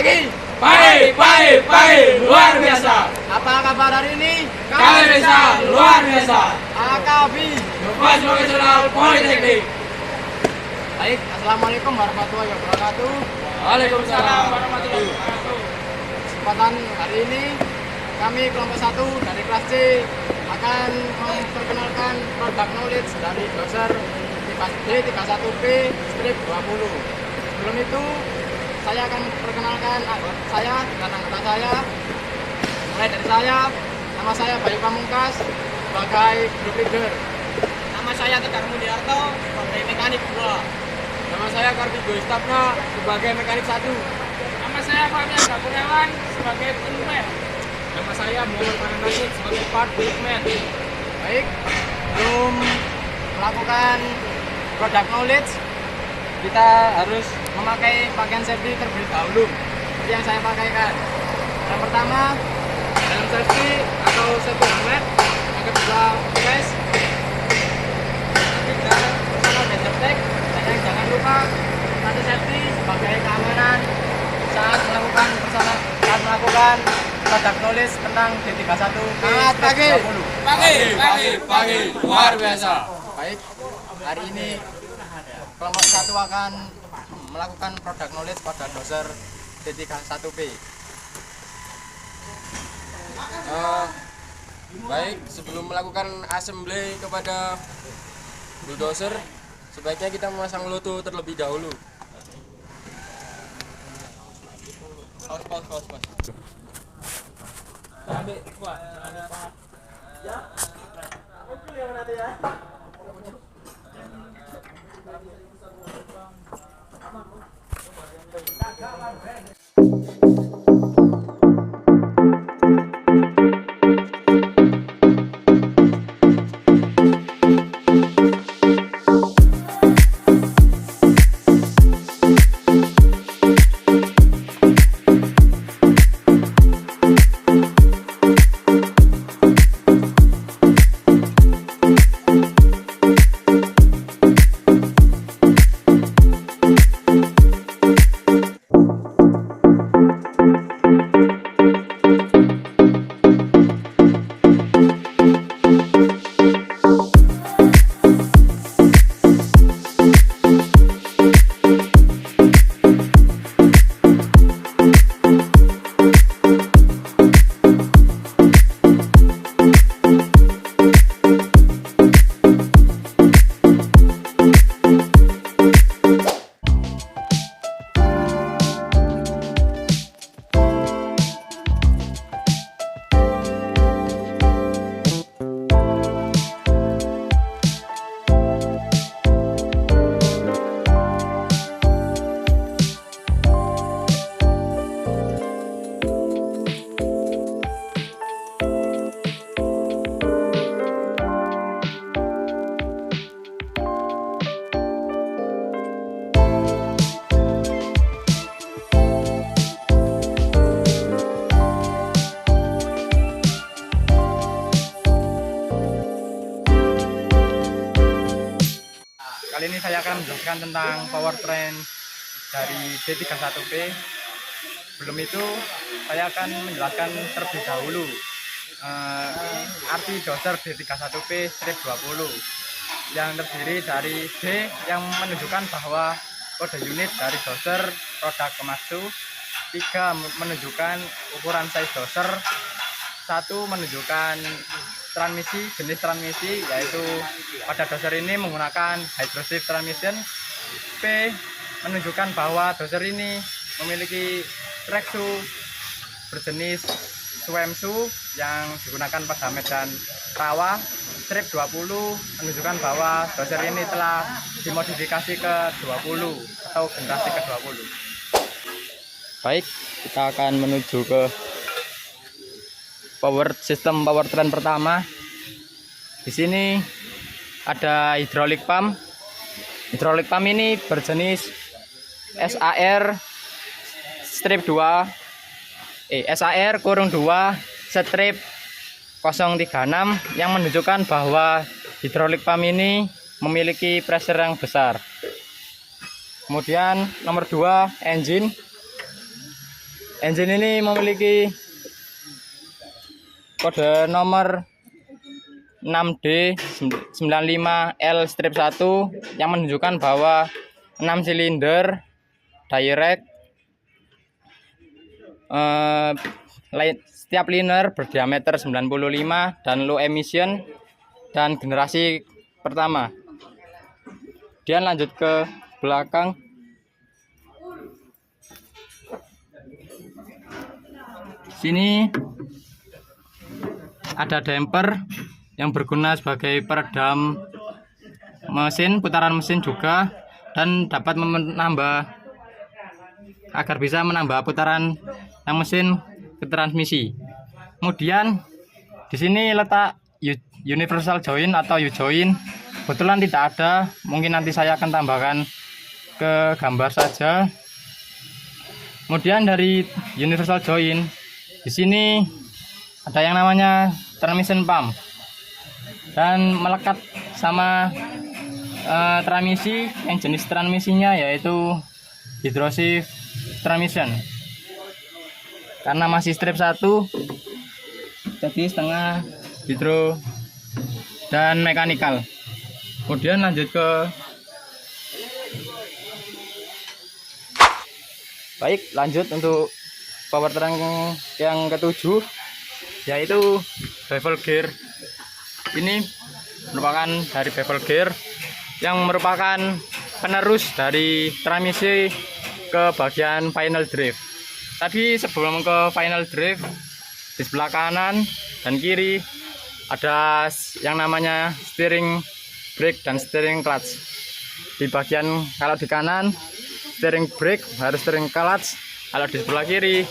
pagi. Baik, luar biasa. Apa kabar hari ini? Kami bisa luar biasa. AKB. Lepas Profesional Politeknik. Baik, assalamualaikum warahmatullahi wabarakatuh. Waalaikumsalam warahmatullahi wabarakatuh. Kesempatan hari ini kami kelompok 1 dari kelas C akan memperkenalkan produk knowledge dari doser D31P strip 20. Sebelum itu saya akan perkenalkan saya dan anggota saya. Mulai dari saya, nama saya Bayu Pamungkas sebagai group leader. Nama saya Tegar Mulyarto sebagai mekanik 2. Nama saya Kartigo Istapna sebagai mekanik 1. Nama saya Fabian Kurniawan sebagai penyemen. Nama saya Muhammad Farhanasib sebagai part equipment. Baik, sebelum melakukan product knowledge, kita harus memakai pakaian safety terlebih dahulu. Seperti yang saya pakaikan. Yang pertama, helm safety atau safety helmet. Yang kedua, vest. Yang ketiga, personal danger tag. Dan yang jangan lupa, satu safety sebagai keamanan saat melakukan product knowledge tentang D31P 20. Pagi, luar biasa. Baik, hari ini kelompok 1 akan melakukan product knowledge pada doser D31P. Baik, sebelum melakukan assembly kepada bulldozer, sebaiknya kita memasang loto terlebih dahulu. Pause. Kali ini saya akan menjelaskan tentang powertrain dari D31P. Sebelum itu, saya akan menjelaskan terlebih dahulu arti doser D31P strip 20 yang terdiri dari D yang menunjukkan bahwa kode unit dari doser produk Komatsu, 3 menunjukkan ukuran size doser, 1 menunjukkan jenis transmisi, yaitu pada doser ini menggunakan hydroshift transmission. P menunjukkan bahwa doser ini memiliki track shoe berjenis Suemsu yang digunakan pada medan rawa. Strip 20 menunjukkan bahwa doser ini telah dimodifikasi ke 20 atau generasi ke 20. Baik, kita akan menuju ke sistem powertrain pertama. Di sini ada hydraulic pump. Hydraulic pump ini berjenis SAR strip 2 SAR-2 strip 036 yang menunjukkan bahwa hydraulic pump ini memiliki pressure yang besar. Kemudian nomor 2 engine. Engine ini memiliki kode nomor 6D95L-1 yang menunjukkan bahwa 6 silinder direct, setiap liner berdiameter 95 dan low emission dan generasi pertama. Kemudian lanjut ke belakang. Sini ada damper yang berguna sebagai peredam mesin, putaran mesin juga, dan dapat menambah agar bisa menambah putaran yang mesin ke transmisi. Kemudian di sini letak universal joint atau U-joint. Kebetulan tidak ada, mungkin nanti saya akan tambahkan ke gambar saja. Kemudian dari universal joint di sini ada yang namanya transmission pump dan melekat sama transmisi, yang jenis transmisinya yaitu hydroshift transmission. Karena masih strip 1 jadi setengah hidro dan mekanikal. Kemudian lanjut ke lanjut untuk powertrain yang ketujuh, yaitu bevel gear. Ini merupakan dari bevel gear yang merupakan penerus dari transmisi ke bagian final drive. Tapi sebelum ke final drive, di sebelah kanan dan kiri ada yang namanya steering brake dan steering clutch. Di bagian kalau di kanan steering brake harus steering clutch, kalau di sebelah kiri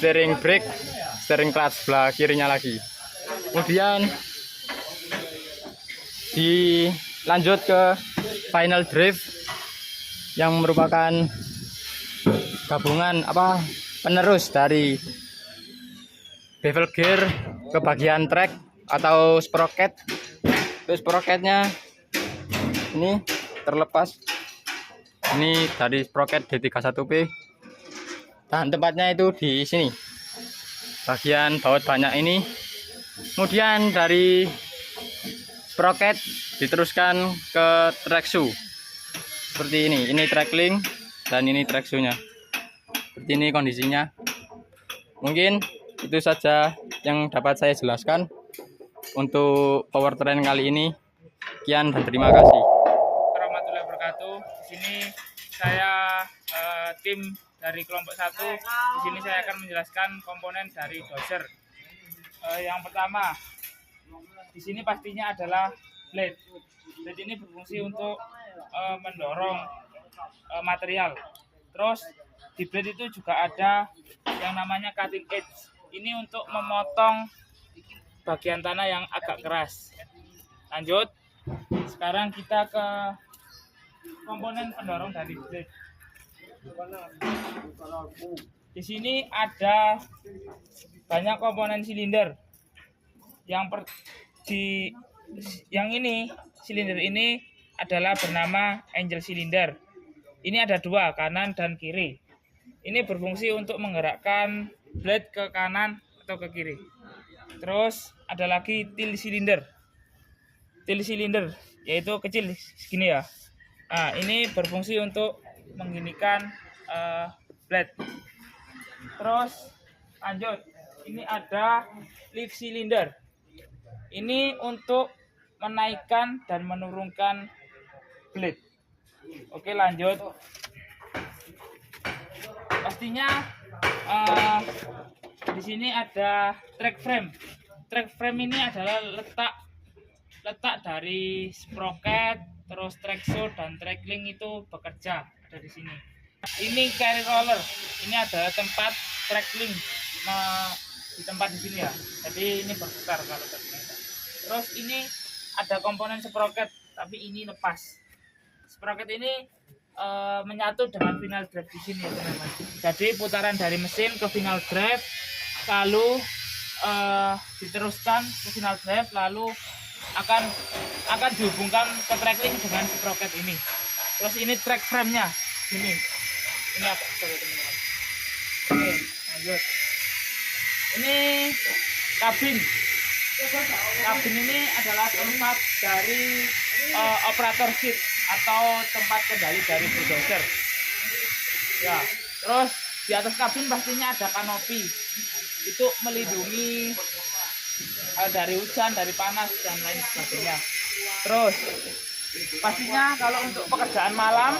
steering brake, steering clutch sebelah kirinya lagi. Kemudian dilanjut ke final drive yang merupakan gabungan penerus dari bevel gear ke bagian track atau sprocket. Terus sprocketnya ini terlepas, ini dari sprocket D31P dan tempatnya itu di sini bagian baut banyak ini. Kemudian dari sprocket diteruskan ke track shoe seperti ini track link dan ini track shoe-nya. Seperti ini kondisinya. Mungkin itu saja yang dapat saya jelaskan untuk powertrain kali ini. Sekian dan terima kasih. Warahmatullahi wabarakatuh. Di sini saya tim dari kelompok 1. Di sini saya akan menjelaskan komponen dari dozer. Yang pertama, di sini pastinya adalah blade. Blade ini berfungsi untuk mendorong material. Terus di blade itu juga ada yang namanya cutting edge. Ini untuk memotong bagian tanah yang agak keras. Lanjut. Sekarang kita ke komponen pendorong dari blade. Di sini ada banyak komponen silinder. Silinder ini adalah bernama angel silinder. Ini ada dua, kanan dan kiri. Ini berfungsi untuk menggerakkan blade ke kanan atau ke kiri. Terus ada lagi tail silinder. Tail silinder yaitu kecil segini ya. Nah, ini berfungsi untuk mengginikan blade. Terus lanjut, ini ada leaf silinder. Ini untuk menaikkan dan menurunkan blade. Oke, lanjut. Pastinya di sini ada track frame. Track frame ini adalah letak dari sprocket, terus track shoe dan track link itu bekerja ada di sini. Ini carry roller. Ini adalah tempat track link di tempat di sini ya. Jadi ini berputar kalau ternyata. Terus ini ada komponen sprocket, tapi ini lepas. Sprocket ini menyatu dengan final drive di sini ya teman-teman. Jadi putaran dari mesin ke final drive, lalu diteruskan ke final drive, lalu akan dihubungkan ke track link dengan sprocket ini. Terus ini track frame-nya ini apa teman-teman. Oke, Lanjut. Ini kabin. Kabin ini adalah tempat dari operator seat atau tempat kendali dari bulldozer. Ya, terus di atas kabin pastinya ada kanopi. Itu melindungi dari hujan, dari panas dan lain sebagainya. Terus pastinya kalau untuk pekerjaan malam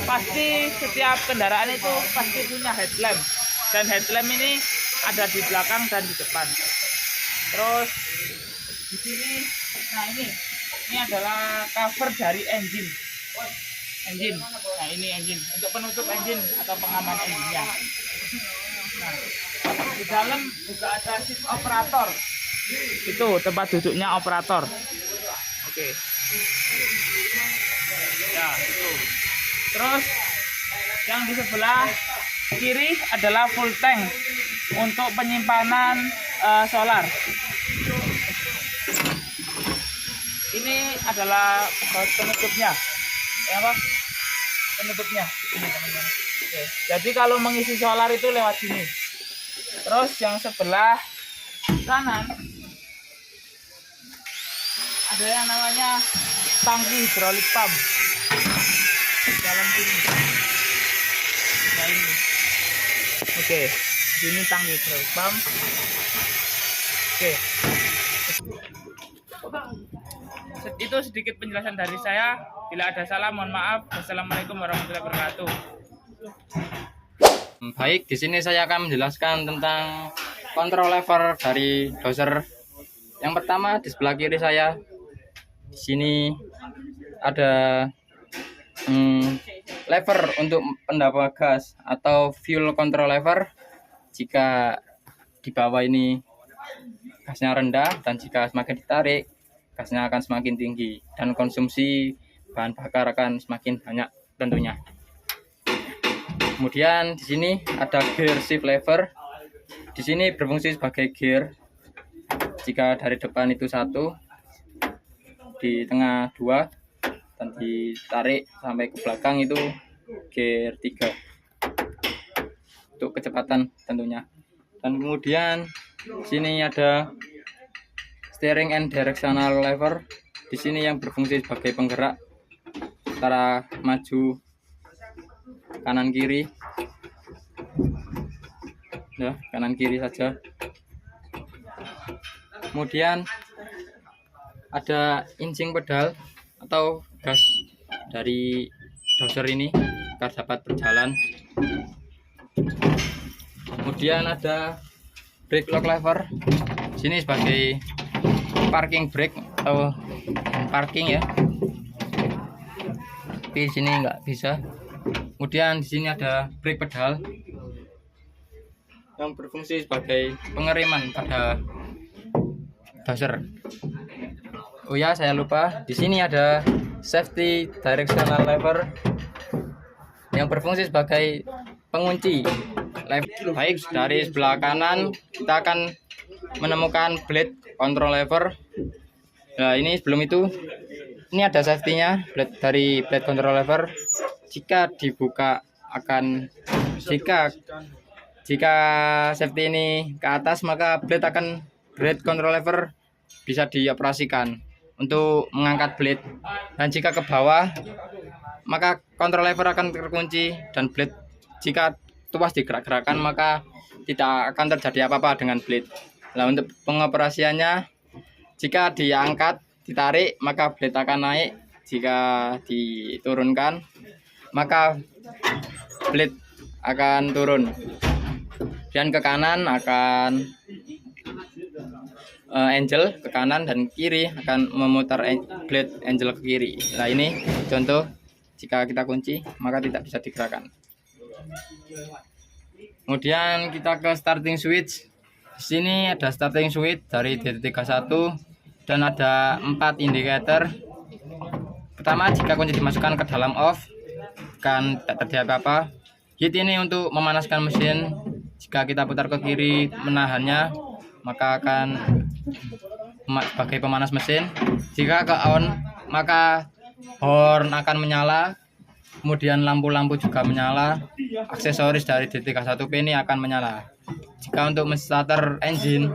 pasti setiap kendaraan itu pasti punya headlamp, dan headlamp ini ada di belakang dan di depan. Terus di sini, nah ini adalah cover dari engine. Nah ini engine untuk penutup engine atau pengaman engine-nya. Nah, di dalam juga ada seat operator. Itu tempat duduknya operator. Oke. Ya, itu. Terus yang di sebelah kiri adalah full tank untuk penyimpanan solar. Ini adalah penutupnya. Ya, apa? Penutupnya. Ini, teman-teman. Oke. Jadi kalau mengisi solar itu lewat sini. Terus yang sebelah kanan ada yang namanya tangki hidrolik pump dalam sini. Nah ini. Oke, ini tangki hidrolik pump. Oke. Itu sedikit penjelasan dari saya. Bila ada salah mohon maaf. Wassalamualaikum warahmatullahi wabarakatuh. Baik, di sini saya akan menjelaskan tentang control lever dari dozer. Yang pertama di sebelah kiri saya, di sini ada lever untuk pendapa gas atau fuel control lever. Jika di bawah ini gasnya rendah, dan jika semakin ditarik gasnya akan semakin tinggi dan konsumsi bahan bakar akan semakin banyak tentunya. Kemudian di sini ada gear shift lever. Di sini berfungsi sebagai gear. Jika dari depan itu 1, di tengah 2, dan ditarik sampai ke belakang itu gear 3. Untuk kecepatan tentunya. Dan kemudian di sini ada steering and directional lever. Di sini yang berfungsi sebagai penggerak antara maju, kanan kiri, ya kanan kiri saja. Kemudian ada inching pedal atau gas dari dozer ini agar dapat berjalan. Kemudian ada brake lock lever. Sini sebagai parking brake atau parking ya. Tapi di sini nggak bisa. Kemudian di sini ada brake pedal yang berfungsi sebagai pengereman pada dozer. Oh ya, saya lupa. Di sini ada safety directional lever yang berfungsi sebagai pengunci. Baik, dari sebelah kanan kita akan menemukan blade control lever. Nah, ini sebelum itu ini ada safety-nya dari blade control lever. Jika dibuka akan jika safety ini ke atas, maka blade control lever bisa dioperasikan untuk mengangkat blade, dan jika ke bawah maka control lever akan terkunci, dan blade jika tuas digerak-gerakan maka tidak akan terjadi apa-apa dengan blade. Nah, untuk pengoperasiannya, jika diangkat ditarik maka blade akan naik, jika diturunkan maka blade akan turun, dan ke kanan akan angel ke kanan, dan kiri akan memutar blade angel ke kiri. Nah, ini contoh jika kita kunci maka tidak bisa digerakkan. Kemudian kita ke starting switch. Di sini ada starting switch dari D31 dan ada 4 indikator. Pertama, jika kunci dimasukkan ke dalam off kan tidak terjadi apa-apa. Hit ini untuk memanaskan mesin. Jika kita putar ke kiri menahannya maka akan sebagai pemanas mesin. Jika ke on maka horn akan menyala Kemudian lampu-lampu juga menyala. Aksesoris dari D31P ini akan menyala. Jika untuk starter engine,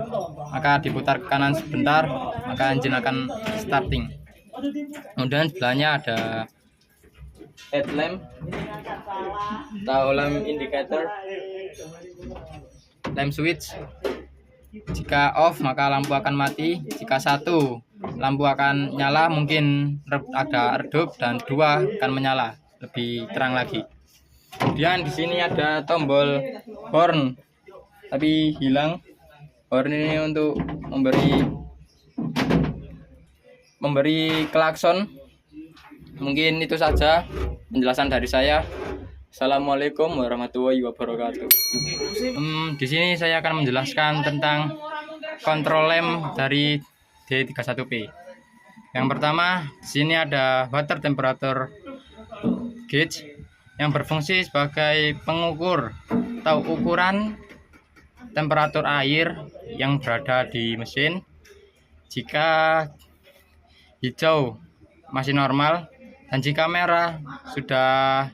maka diputar ke kanan sebentar, maka engine akan starting. Kemudian sebelahnya ada headlamp atau lamp indicator, lamp switch. Jika off maka lampu akan mati. Jika satu, lampu akan nyala, mungkin agak redup, dan dua akan menyala, lebih terang lagi. Kemudian di sini ada tombol horn, tapi hilang. Horn ini untuk memberi klakson. Mungkin itu saja penjelasan dari saya. Assalamualaikum warahmatullahi wabarakatuh. Di sini saya akan menjelaskan tentang kontrol lamp dari D31P. Yang pertama, di sini ada water temperature gauge yang berfungsi sebagai pengukur atau ukuran temperatur air yang berada di mesin. Jika hijau masih normal, dan jika merah sudah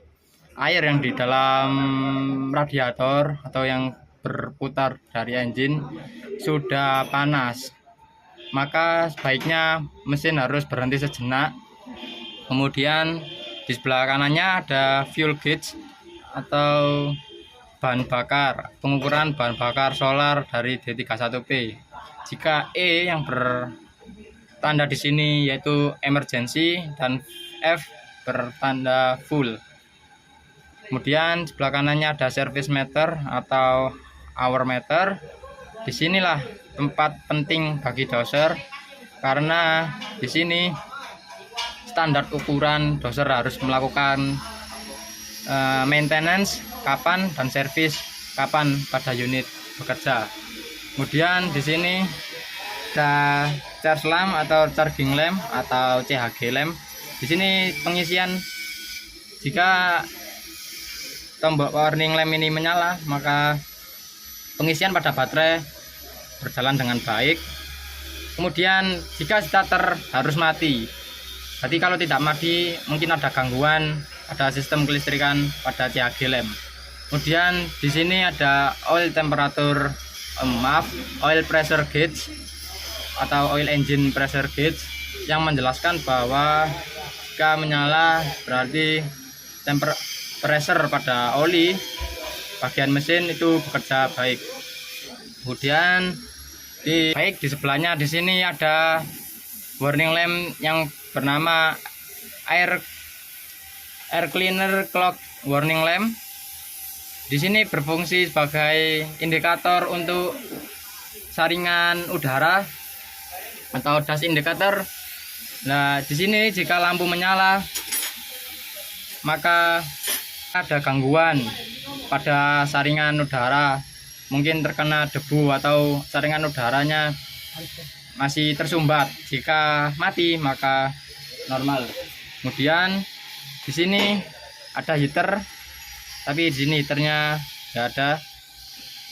air yang di dalam radiator atau yang berputar dari engine sudah panas, maka sebaiknya mesin harus berhenti sejenak. Kemudian di sebelah kanannya ada fuel gauge atau bahan bakar, pengukuran bahan bakar solar dari D31P. Jika E yang bertanda di sini yaitu emergency, dan F bertanda full. Kemudian sebelah kanannya ada service meter atau hour meter. Disinilah tempat penting bagi doser, karena di sini standar ukuran doser harus melakukan maintenance kapan dan servis kapan pada unit bekerja. Kemudian di sini ada charge lamp atau charging lamp atau CHG lamp. Di sini pengisian, jika tombol warning lamp ini menyala, maka pengisian pada baterai berjalan dengan baik. Kemudian jika starter harus mati, berarti kalau tidak mati mungkin ada gangguan pada sistem kelistrikan pada CHG lamp. Kemudian di sini ada oil pressure gauge atau oil engine pressure gauge yang menjelaskan bahwa jika menyala berarti pressure pada oli bagian mesin itu bekerja baik. Kemudian di sebelahnya di sini ada warning lamp yang bernama air cleaner clock warning lamp. Di sini berfungsi sebagai indikator untuk saringan udara atau dust indicator. Nah, di sini jika lampu menyala maka ada gangguan pada saringan udara, mungkin terkena debu atau saringan udaranya masih tersumbat. Jika mati maka normal. Kemudian di sini ada heater, tapi di sini heaternya tidak ada.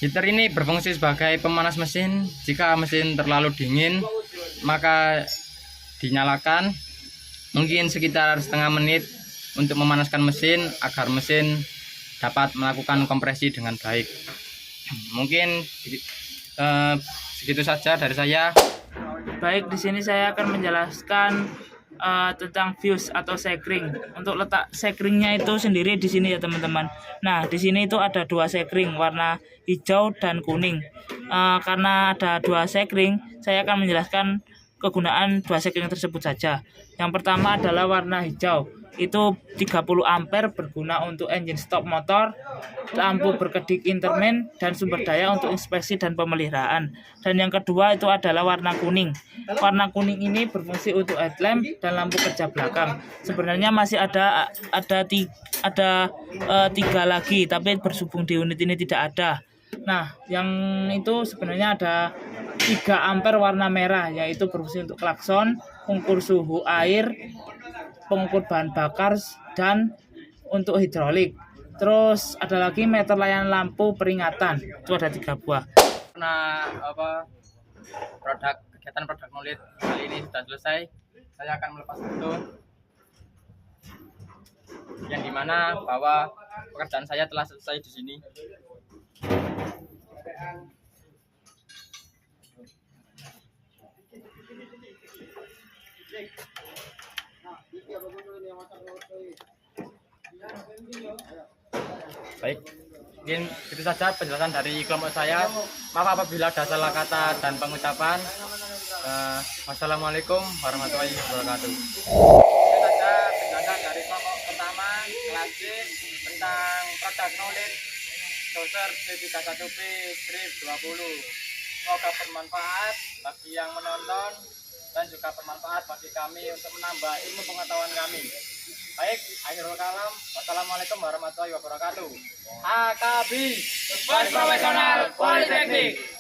Heater ini berfungsi sebagai pemanas mesin. Jika mesin terlalu dingin maka dinyalakan mungkin sekitar setengah menit untuk memanaskan mesin agar mesin dapat melakukan kompresi dengan baik. Mungkin segitu saja dari saya. Baik, di sini saya akan menjelaskan tentang fuse atau sekring. Untuk letak sekringnya itu sendiri di sini ya teman-teman. Nah, di sini itu ada dua sekring warna hijau dan kuning. Karena ada dua sekring, saya akan menjelaskan kegunaan dua sekring tersebut saja. Yang pertama adalah warna hijau. Itu 30 ampere berguna untuk engine stop motor, lampu berkedip intermen, dan sumber daya untuk inspeksi dan pemeliharaan. Dan yang kedua itu adalah warna kuning. Warna kuning ini berfungsi untuk headlamp dan lampu kerja belakang. Sebenarnya masih ada tiga lagi, tapi berhubung di unit ini tidak ada. Nah, yang itu sebenarnya ada 3 ampere warna merah, yaitu berfungsi untuk klakson, pengukur suhu air, pengukur bahan bakar, dan untuk hidrolik. Terus ada lagi meter layanan lampu peringatan. Itu ada 3 buah. Karena kegiatan produk knowledge kali ini sudah selesai, saya akan melepas foto. yang dimana bahwa pekerjaan saya telah selesai di sini. Baik, mungkin itu saja penjelasan dari kelompok saya. Maaf apabila ada salah kata dan pengucapan. Wassalamualaikum warahmatullahi wabarakatuh. Itu saja penjelasan dari kelompok pertama kelas C tentang product knowledge doser C31P strip 20. Semoga bermanfaat bagi yang menonton dan juga bermanfaat bagi kami untuk menambah ilmu pengetahuan kami. Baik, akhirul kalam. Wassalamualaikum warahmatullahi wabarakatuh. AKB Profesional Politeknik.